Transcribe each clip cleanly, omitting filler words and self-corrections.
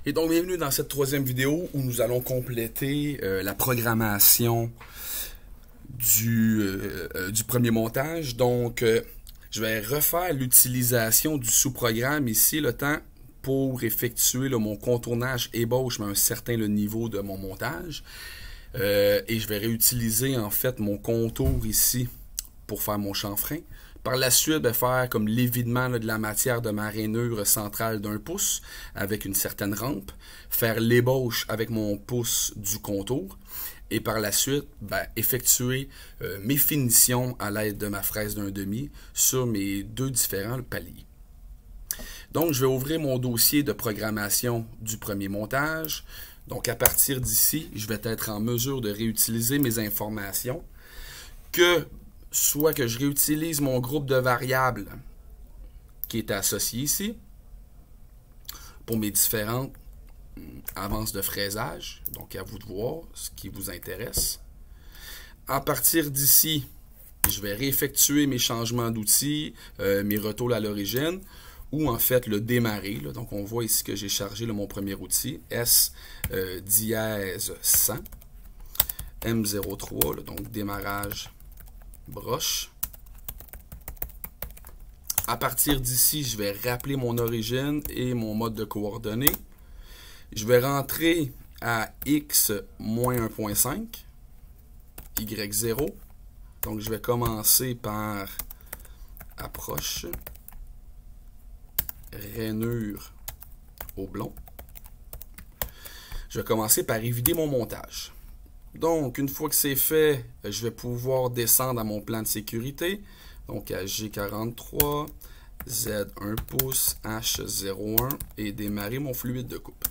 Et donc, bienvenue dans cette troisième vidéo où nous allons compléter la programmation du premier montage. Donc, je vais refaire l'utilisation du sous-programme ici, le temps pour effectuer mon contournage ébauche à un certain niveau de mon montage. Et je vais réutiliser en fait mon contour ici pour faire mon chanfrein. Par la suite, je vais faire comme l'évidement de la matière de ma rainure centrale d'1 pouce avec une certaine rampe, faire l'ébauche avec mon pouce du contour et par la suite, effectuer mes finitions à l'aide de ma fraise d'1/2 sur mes deux différents paliers. Donc, je vais ouvrir mon dossier de programmation du premier montage. Donc, à partir d'ici, je vais être en mesure de réutiliser mes informations soit que je réutilise mon groupe de variables qui est associé ici pour mes différentes avances de fraisage. Donc, à vous de voir ce qui vous intéresse. À partir d'ici, je vais réeffectuer mes changements d'outils, mes retours à l'origine, ou en fait le démarrer. Là. Donc, on voit ici que j'ai chargé mon premier outil, S dièse 100, M03, là, donc démarrage broche. À partir d'ici, je vais rappeler mon origine et mon mode de coordonnées. Je vais rentrer à X moins 1.5, Y0. Donc, je vais commencer par approche, rainure oblong. Je vais commencer par évider mon montage. Donc, une fois que c'est fait, je vais pouvoir descendre à mon plan de sécurité. Donc, à G43, Z 1 pouce, H01 et démarrer mon fluide de coupe.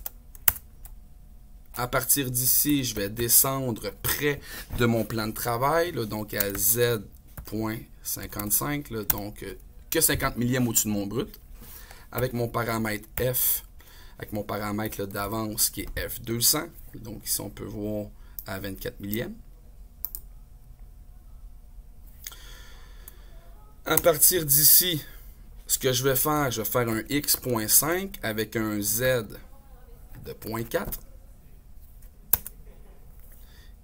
À partir d'ici, je vais descendre près de mon plan de travail, là, donc à Z.55, donc que 50 millièmes au-dessus de mon brut, avec mon paramètre F, avec mon paramètre d'avance qui est F200. Donc ici, on peut voir à 24 millièmes. À partir d'ici, ce que je vais faire un X.5 avec un Z de 0.4.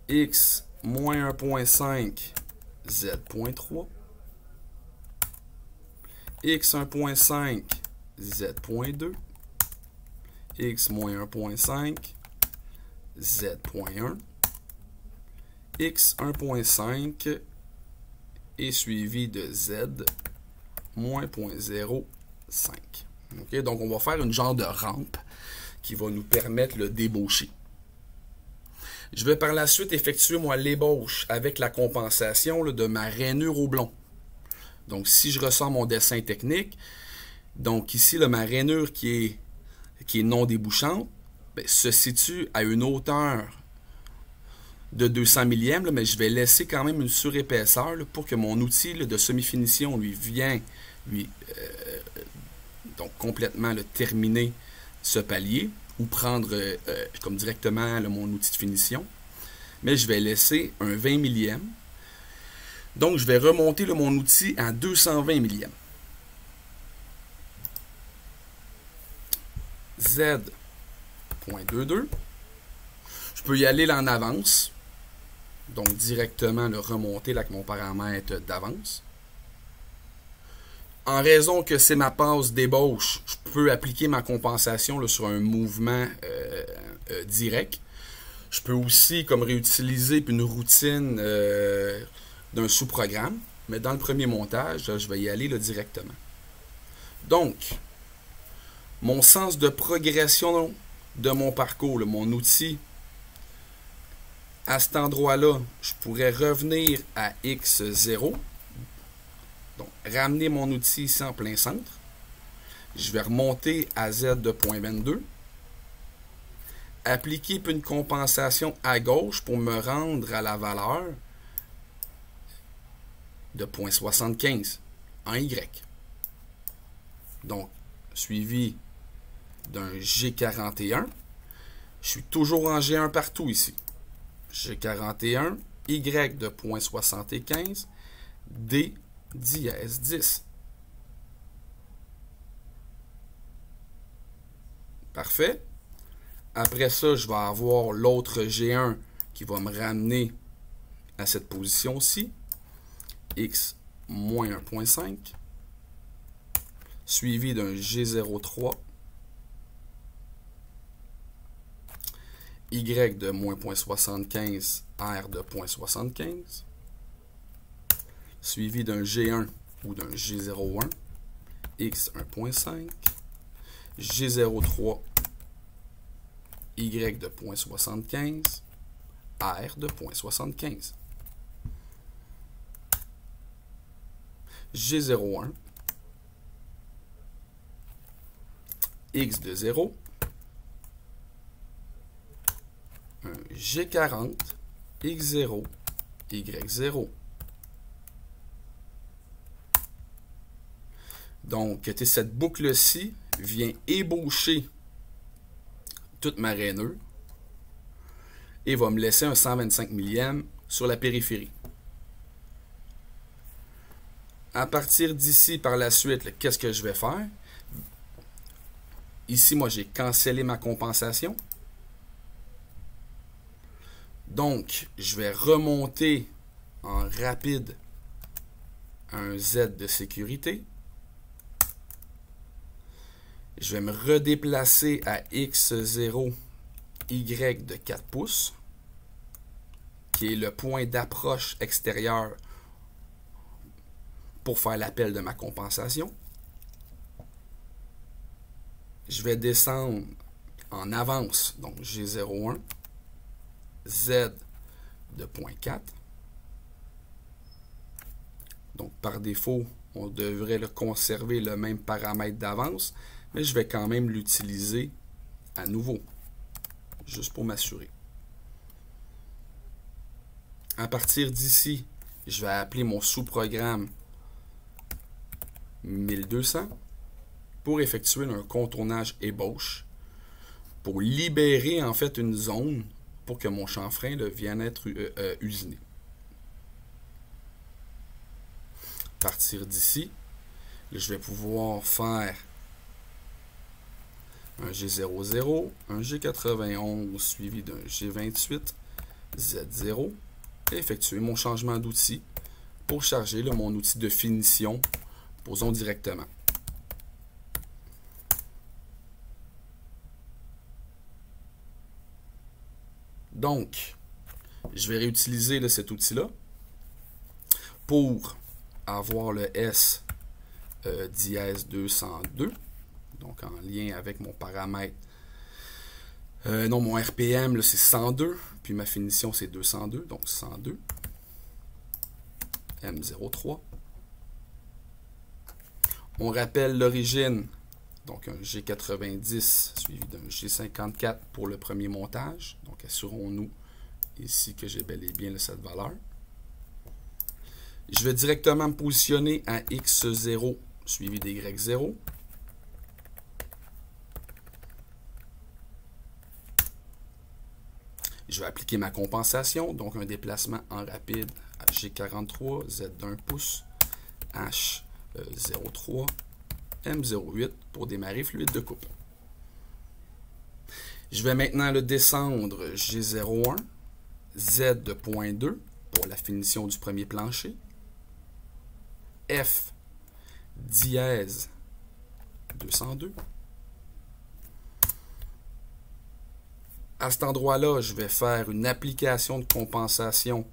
X moins 1.5, Z.3. X 1.5, Z.2. X moins 1.5, Z.1. X 1.5 est suivi de Z moins 0.05. Okay? Donc, on va faire une genre de rampe qui va nous permettre le débaucher. Je vais par la suite effectuer l'ébauche avec la compensation de ma rainure oblong. Donc, si je ressors mon dessin technique, donc ici, ma rainure qui est non débouchante, se situe à une hauteur de 200 millièmes, mais je vais laisser quand même une surépaisseur pour que mon outil de semi-finition vienne donc complètement terminer ce palier ou prendre comme directement mon outil de finition. Mais je vais laisser un 20 millièmes. Donc, je vais remonter mon outil à 220 millièmes. Z.22. Je peux y aller là en avance. Donc, directement le remonter là, avec mon paramètre d'avance. En raison que c'est ma passe d'ébauche, je peux appliquer ma compensation là, sur un mouvement direct. Je peux aussi comme réutiliser une routine d'un sous-programme, mais dans le premier montage, je vais y aller là, directement. Donc, mon sens de progression de mon parcours, là, mon outil, à cet endroit-là, je pourrais revenir à X0. Donc, ramener mon outil ici en plein centre. Je vais remonter à Z de 0.22. Appliquer une compensation à gauche pour me rendre à la valeur de 0.75 en Y. Donc, suivi d'un G41. Je suis toujours en G1 partout ici. G41, Y de 0.75, D dièse 10. Parfait. Après ça, je vais avoir l'autre G1 qui va me ramener à cette position-ci. X moins 1.5. Suivi d'un G03. Y de moins 0.75, R de 0.75. Suivi d'un G1 ou d'un G01. X 1.5. G03. Y de 0.75, R de 0.75. G01, X de 0, un G40, X0, Y0. Donc, cette boucle-ci vient ébaucher toute ma rainure et va me laisser un 125 millième sur la périphérie. À partir d'ici, par la suite, qu'est-ce que je vais faire? Ici, moi, j'ai cancellé ma compensation. Donc, je vais remonter en rapide un Z de sécurité. Je vais me redéplacer à X0, Y de 4 pouces, qui est le point d'approche extérieur pour faire l'appel de ma compensation. Je vais descendre en avance, donc G01, Z de 0.4. Donc, par défaut, on devrait conserver le même paramètre d'avance, mais je vais quand même l'utiliser à nouveau, juste pour m'assurer. À partir d'ici, je vais appeler mon sous-programme 1200 pour effectuer un contournage ébauche, pour libérer en fait une zone pour que mon chanfrein vienne être usiné. À partir d'ici, je vais pouvoir faire un G00, un G91 suivi d'un G28, Z0, et effectuer mon changement d'outil pour charger mon outil de finition, posons directement. Donc, je vais réutiliser cet outil-là pour avoir le S dièse 202, donc en lien avec mon paramètre. Non, mon RPM, c'est 102, puis ma finition, c'est 202, donc 102. M03. On rappelle l'origine, donc un G90 suivi d'un G54 pour le premier montage. Donc, assurons-nous ici que j'ai bel et bien cette valeur. Je vais directement me positionner à X0 suivi d'Y0. Je vais appliquer ma compensation, donc un déplacement en rapide à G43, Z d'1 pouce, H03, M08 pour démarrer fluide de coupe. Je vais maintenant le descendre G01, Z de 0.2 pour la finition du premier plancher, F dièse 202. À cet endroit-là, je vais faire une application de compensation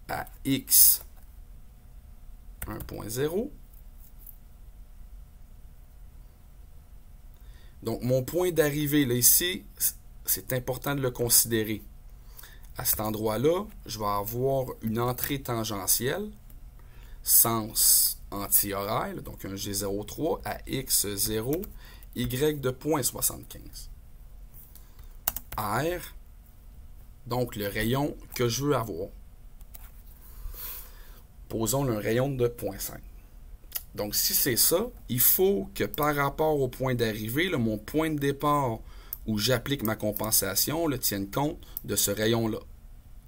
à X 1.0. Donc, mon point d'arrivée, là, ici, c'est important de le considérer. À cet endroit-là, je vais avoir une entrée tangentielle, sens anti-horaire, donc un G03 à X0, Y de 0.75. R, donc le rayon que je veux avoir. Posons un rayon de 0.5. Donc, si c'est ça, il faut que par rapport au point d'arrivée, mon point de départ où j'applique ma compensation tienne compte de ce rayon-là.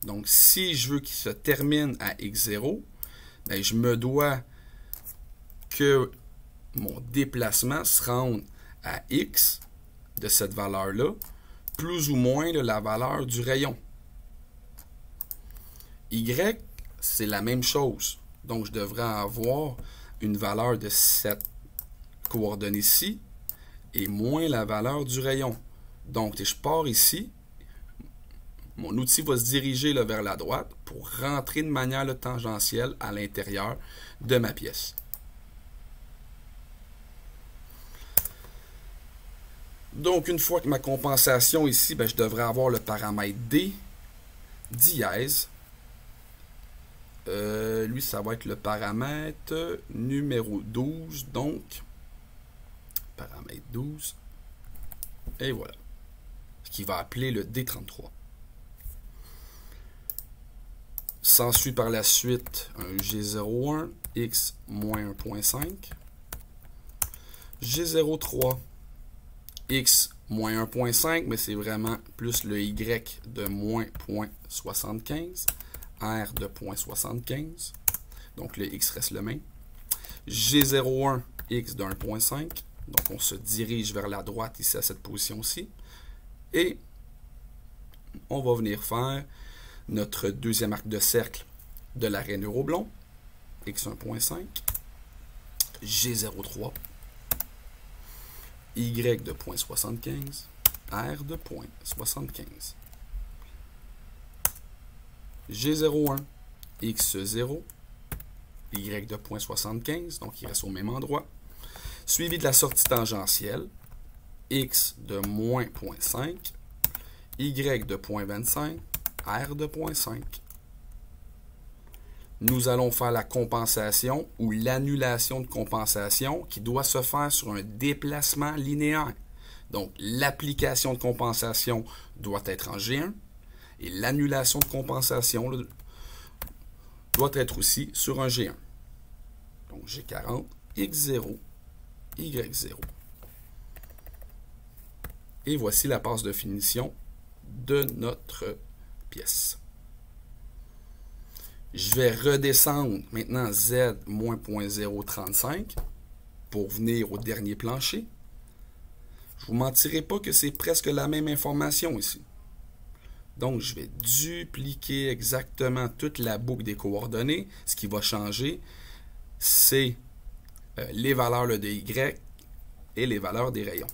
Donc, si je veux qu'il se termine à X0, bien, je me dois que mon déplacement se rende à X de cette valeur-là plus ou moins là, la valeur du rayon. Y, c'est la même chose. Donc, je devrais avoir une valeur de cette coordonnée-ci et moins la valeur du rayon. Donc, je pars ici. Mon outil va se diriger là, vers la droite pour rentrer de manière là, tangentielle à l'intérieur de ma pièce. Donc, une fois que ma compensation ici, ben, je devrais avoir le paramètre D dièse. Lui, ça va être le paramètre numéro 12. Donc, paramètre 12. Et voilà. Ce qui va appeler le D33. S'ensuit par la suite un G01, X moins 1.5. G03, X moins 1.5, mais c'est vraiment plus le Y de moins 0.75. R de 0.75. Donc le X reste le même. G01, X de 1.5. Donc on se dirige vers la droite ici à cette position-ci. Et on va venir faire notre deuxième arc de cercle de l'arrêt neuroblond. X 1.5. G03. Y de 0.75. R de 0.75. G01, X0, Y de 0.75, donc il reste au même endroit, suivi de la sortie tangentielle, X de moins 0.5, Y de 0.25, R de 0.5. Nous allons faire la compensation ou l'annulation de compensation qui doit se faire sur un déplacement linéaire. Donc, l'application de compensation doit être en G1. Et l'annulation de compensation là, doit être aussi sur un G1. Donc G40, X0, Y0. Et voici la passe de finition de notre pièce. Je vais redescendre maintenant Z moins 0.035 pour venir au dernier plancher. Je ne vous mentirai pas que c'est presque la même information ici. Donc, je vais dupliquer exactement toute la boucle des coordonnées. Ce qui va changer, c'est les valeurs là, de Y et les valeurs des rayons.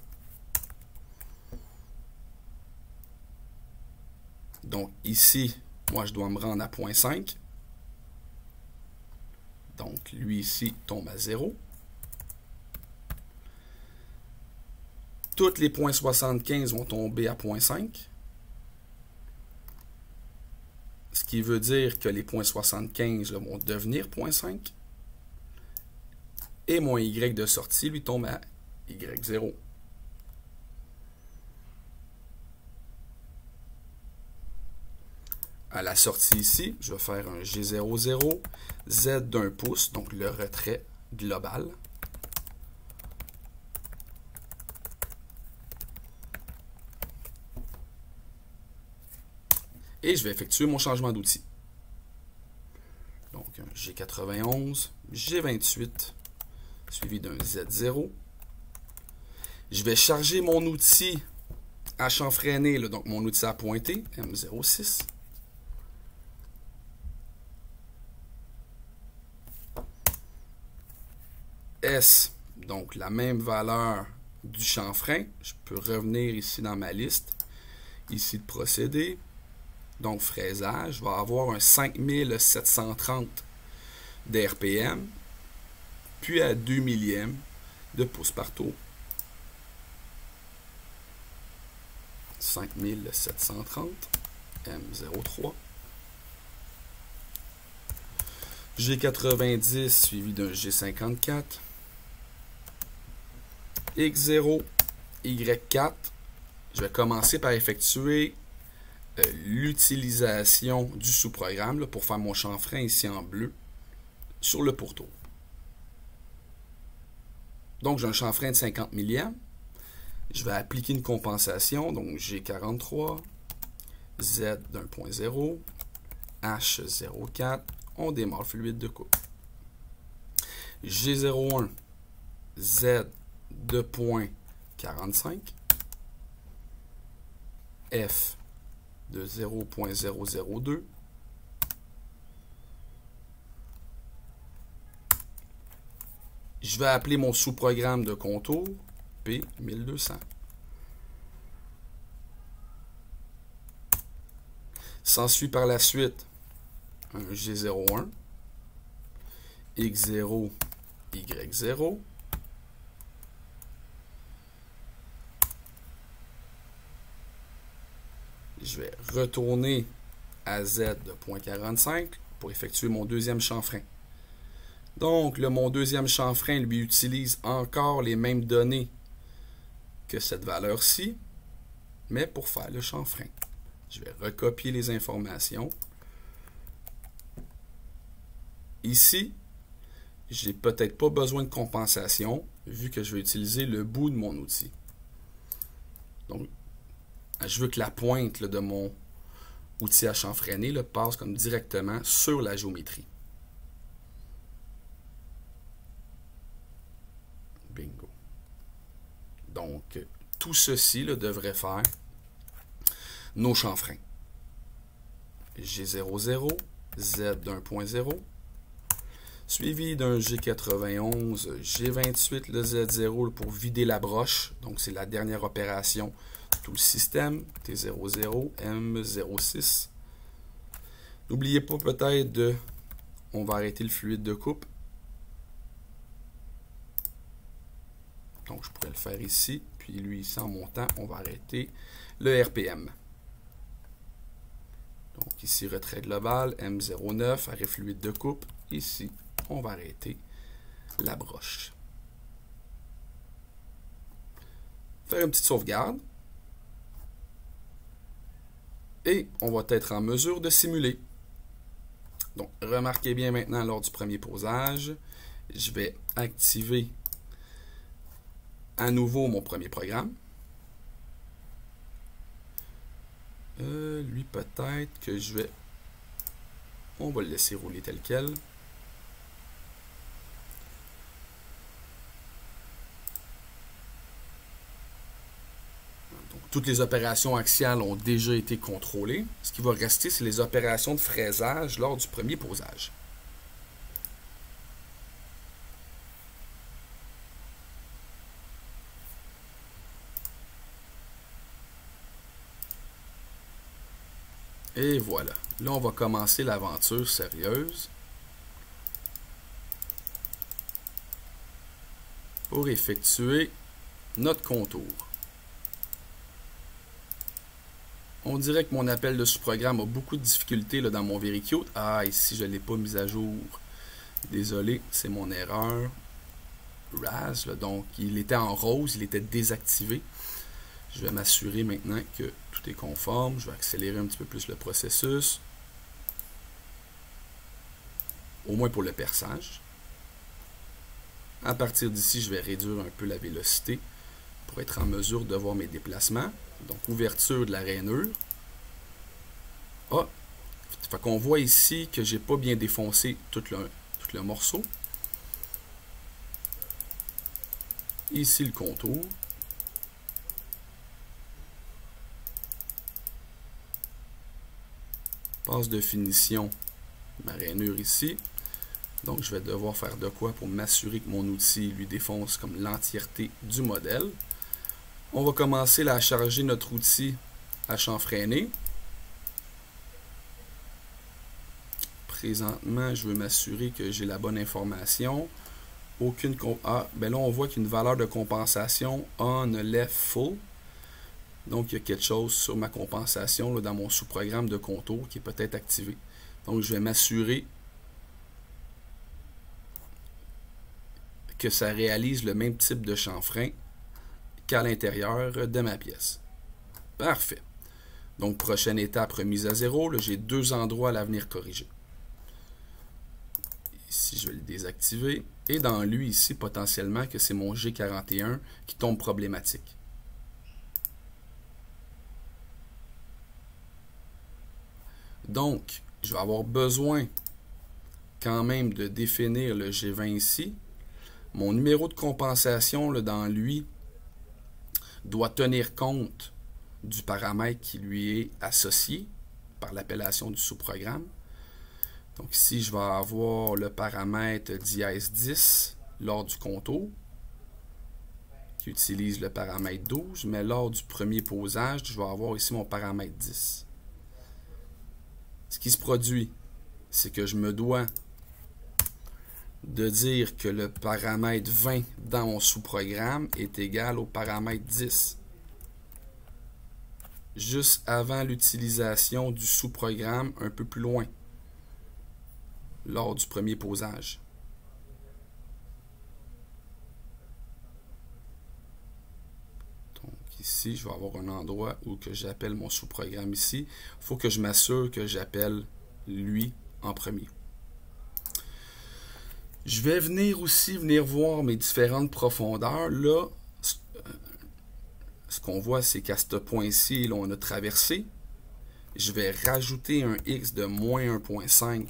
Donc, ici, moi, je dois me rendre à 0.5. Donc, lui ici tombe à 0. Toutes les 0.75 vont tomber à 0.5. Ce qui veut dire que les 0.75 vont devenir 0.5. Et mon Y de sortie, lui, tombe à Y0. À la sortie ici, je vais faire un G00, Z d'1 pouce, donc le retrait global. Et je vais effectuer mon changement d'outil. Donc, un G91, G28, suivi d'un Z0. Je vais charger mon outil à chanfreiner, là, donc mon outil à pointer, M06. S, donc la même valeur du chanfrein. Je peux revenir ici dans ma liste, ici de procédé. Donc, fraisage, je vais avoir un 5730 d'RPM, puis à 2 millièmes de pouce par tour. 5730, M03. G90 suivi d'un G54. X0, Y4. Je vais commencer par effectuer l'utilisation du sous-programme pour faire mon chanfrein ici en bleu sur le pourtour. Donc, j'ai un chanfrein de 50 milliamps. Je vais appliquer une compensation, donc G43, Z d'1.0, H04, on démarre le fluide de coupe. G01, Z de 0.45, F de 0.002. Je vais appeler mon sous-programme de contour P1200. S'ensuit par la suite un G01, X0, Y0. Je vais retourner à Z de 0.45 pour effectuer mon deuxième chanfrein. Donc, mon deuxième chanfrein lui utilise encore les mêmes données que cette valeur-ci, mais pour faire le chanfrein. Je vais recopier les informations. Ici, j'ai peut-être pas besoin de compensation, vu que je vais utiliser le bout de mon outil. Donc, je veux que la pointe de mon outil à chanfreiner passe comme directement sur la géométrie. Bingo. Donc, tout ceci devrait faire nos chanfreins. G00, Z d'1.0, suivi d'un G91, G28, le Z0 pour vider la broche. Donc, c'est la dernière opération de tout le système. T00, M06. N'oubliez pas peut-être de... On va arrêter le fluide de coupe. Donc, je pourrais le faire ici. Puis lui, ici, en montant, on va arrêter le RPM. Donc, ici, retrait global, M09, arrêt fluide de coupe. Ici, on va arrêter la broche. Faire une petite sauvegarde. Et on va être en mesure de simuler. Donc, remarquez bien maintenant lors du premier posage, je vais activer à nouveau mon premier programme. Lui, peut-être que je vais... On va le laisser rouler tel quel. Donc, toutes les opérations axiales ont déjà été contrôlées. Ce qui va rester, c'est les opérations de fraisage lors du premier posage. Et voilà. Là, on va commencer l'aventure sérieuse pour effectuer notre contour. On dirait que mon appel de sous-programme a beaucoup de difficultés dans mon VeryCute. Ah, ici, je ne l'ai pas mis à jour. Désolé, c'est mon erreur. RAS, donc il était en rose, il était désactivé. Je vais m'assurer maintenant que tout est conforme. Je vais accélérer un petit peu plus le processus. Au moins pour le perçage. À partir d'ici, je vais réduire un peu la vélocité pour être en mesure de voir mes déplacements. Donc, ouverture de la rainure. Ah! Fait qu'on voit ici que j'ai pas bien défoncé tout le morceau. Ici, le contour. Passe de finition, ma rainure ici. Donc, je vais devoir faire de quoi pour m'assurer que mon outil lui défonce comme l'entièreté du modèle. On va commencer à charger notre outil à chanfreiner. Présentement, je veux m'assurer que j'ai la bonne information. Ben là, on voit qu'une valeur de compensation on left full. Donc, il y a quelque chose sur ma compensation dans mon sous-programme de contour qui est peut-être activé. Donc, je vais m'assurer que ça réalise le même type de chanfrein qu'à l'intérieur de ma pièce. Parfait. Donc, prochaine étape, remise à zéro. J'ai deux endroits à venir corriger. Ici, je vais le désactiver. Et dans lui, ici, potentiellement, que c'est mon G41 qui tombe problématique. Donc, je vais avoir besoin quand même de définir le G20 ici. Mon numéro de compensation dans lui doit tenir compte du paramètre qui lui est associé par l'appellation du sous-programme. Donc ici, je vais avoir le paramètre dièse 10 lors du contour, qui utilise le paramètre 12, mais lors du premier posage, je vais avoir ici mon paramètre 10. Ce qui se produit, c'est que je me dois de dire que le paramètre 20 dans mon sous-programme est égal au paramètre 10. Juste avant l'utilisation du sous-programme un peu plus loin, lors du premier posage. Donc ici, je vais avoir un endroit où que j'appelle mon sous-programme ici. Il faut que je m'assure que j'appelle lui en premier. Je vais venir voir mes différentes profondeurs. Là, ce qu'on voit, c'est qu'à ce point-ci, on a traversé. Je vais rajouter un X de moins 1.5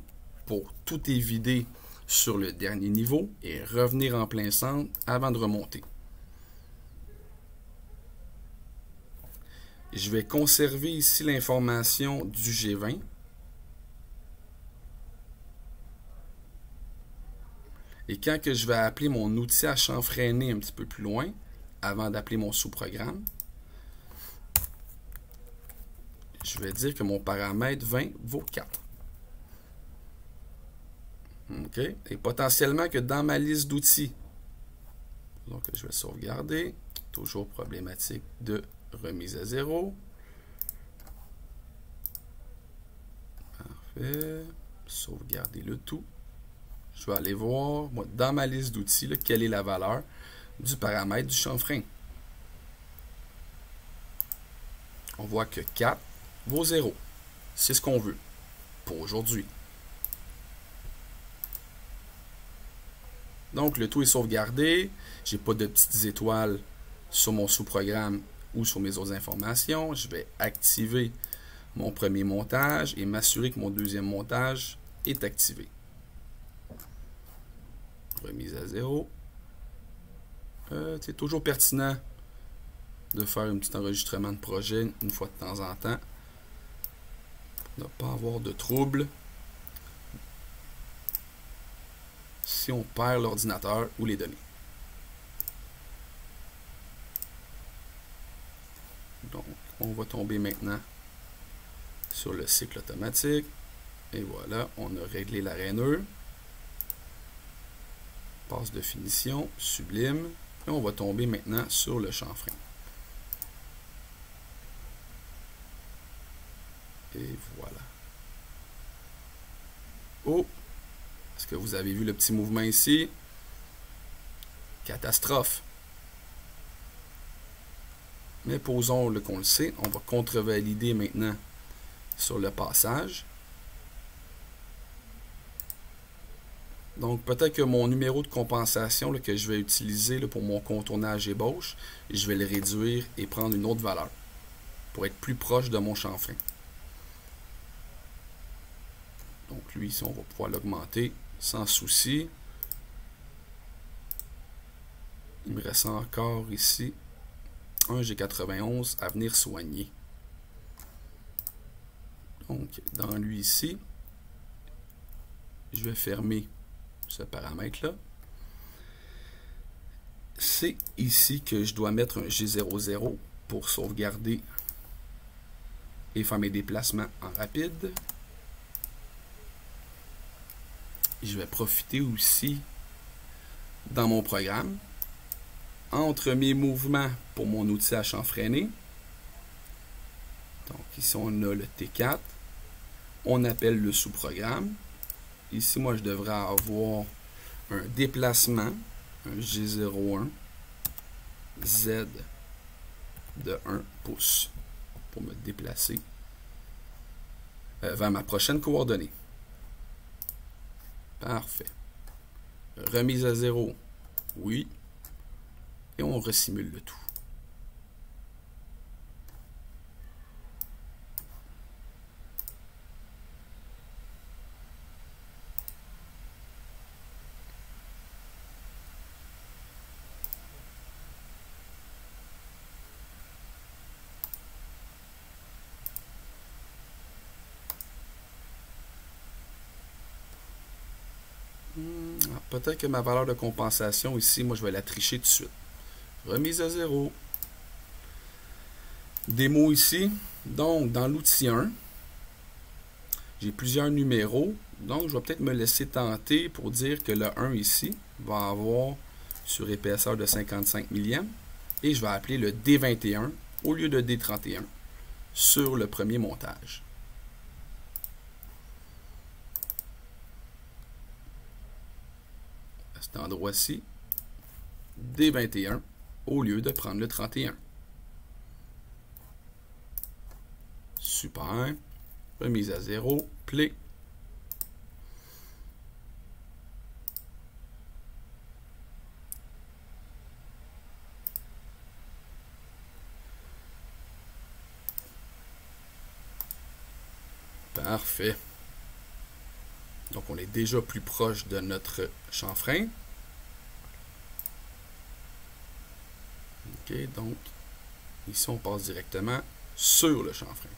pour tout évider sur le dernier niveau et revenir en plein centre avant de remonter. Je vais conserver ici l'information du G20. Et quand que je vais appeler mon outil à chanfreiner un petit peu plus loin, avant d'appeler mon sous-programme, je vais dire que mon paramètre 20 vaut 4. OK. Et potentiellement que dans ma liste d'outils, donc je vais sauvegarder, toujours problématique de remise à zéro. Parfait. Sauvegarder le tout. Je vais aller voir, moi, dans ma liste d'outils, quelle est la valeur du paramètre du chanfrein. On voit que 4 vaut 0. C'est ce qu'on veut pour aujourd'hui. Donc, le tout est sauvegardé. Je n'ai pas de petites étoiles sur mon sous-programme ou sur mes autres informations. Je vais activer mon premier montage et m'assurer que mon deuxième montage est activé. Remise à zéro. C'est toujours pertinent de faire un petit enregistrement de projet une fois de temps en temps. Pour ne pas avoir de troubles si on perd l'ordinateur ou les données. Donc, on va tomber maintenant sur le cycle automatique. Et voilà, on a réglé la rainure. Passe de finition, sublime. Et on va tomber maintenant sur le chanfrein. Et voilà. Oh! Est-ce que vous avez vu le petit mouvement ici? Catastrophe. Mais posons le qu'on le sait. On va contrevalider maintenant sur le passage. Donc, peut-être que mon numéro de compensation là, que je vais utiliser là, pour mon contournage ébauche, je vais le réduire et prendre une autre valeur pour être plus proche de mon chanfrein. Donc, lui, ici, on va pouvoir l'augmenter sans souci. Il me reste encore ici un G91 à venir soigner. Donc, dans lui ici, je vais fermer ce paramètre-là. C'est ici que je dois mettre un G00 pour sauvegarder et faire mes déplacements en rapide. Je vais profiter aussi dans mon programme entre mes mouvements pour mon outil à chanfreiner. Donc ici on a le T4. On appelle le sous-programme. Ici, moi, je devrais avoir un déplacement, un G01, Z de 1 pouce pour me déplacer vers ma prochaine coordonnée. Parfait. Remise à zéro, oui. Et on resimule le tout. Peut-être que ma valeur de compensation ici, moi je vais la tricher tout de suite. Remise à 0. Démo ici. Donc, dans l'outil 1, j'ai plusieurs numéros. Donc, je vais peut-être me laisser tenter pour dire que le 1 ici va avoir sur épaisseur de 55 millième. Et je vais appeler le D21 au lieu de D31 sur le premier montage. À cet endroit-ci, D21 au lieu de prendre le 31. Super. Remise à 0. Play. Parfait. Donc, on est déjà plus proche de notre chanfrein. OK, donc, ici, on passe directement sur le chanfrein.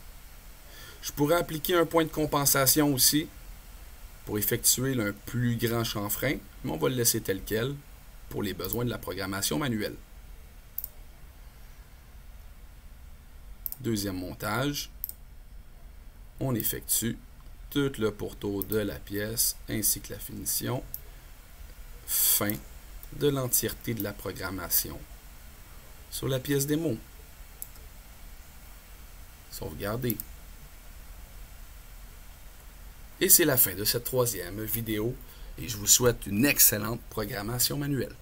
Je pourrais appliquer un point de compensation aussi pour effectuer un plus grand chanfrein, mais on va le laisser tel quel pour les besoins de la programmation manuelle. Deuxième montage. On effectue tout le pourtour de la pièce ainsi que la finition. Fin de l'entièreté de la programmation sur la pièce démo. Sauvegarder. Et c'est la fin de cette troisième vidéo et je vous souhaite une excellente programmation manuelle.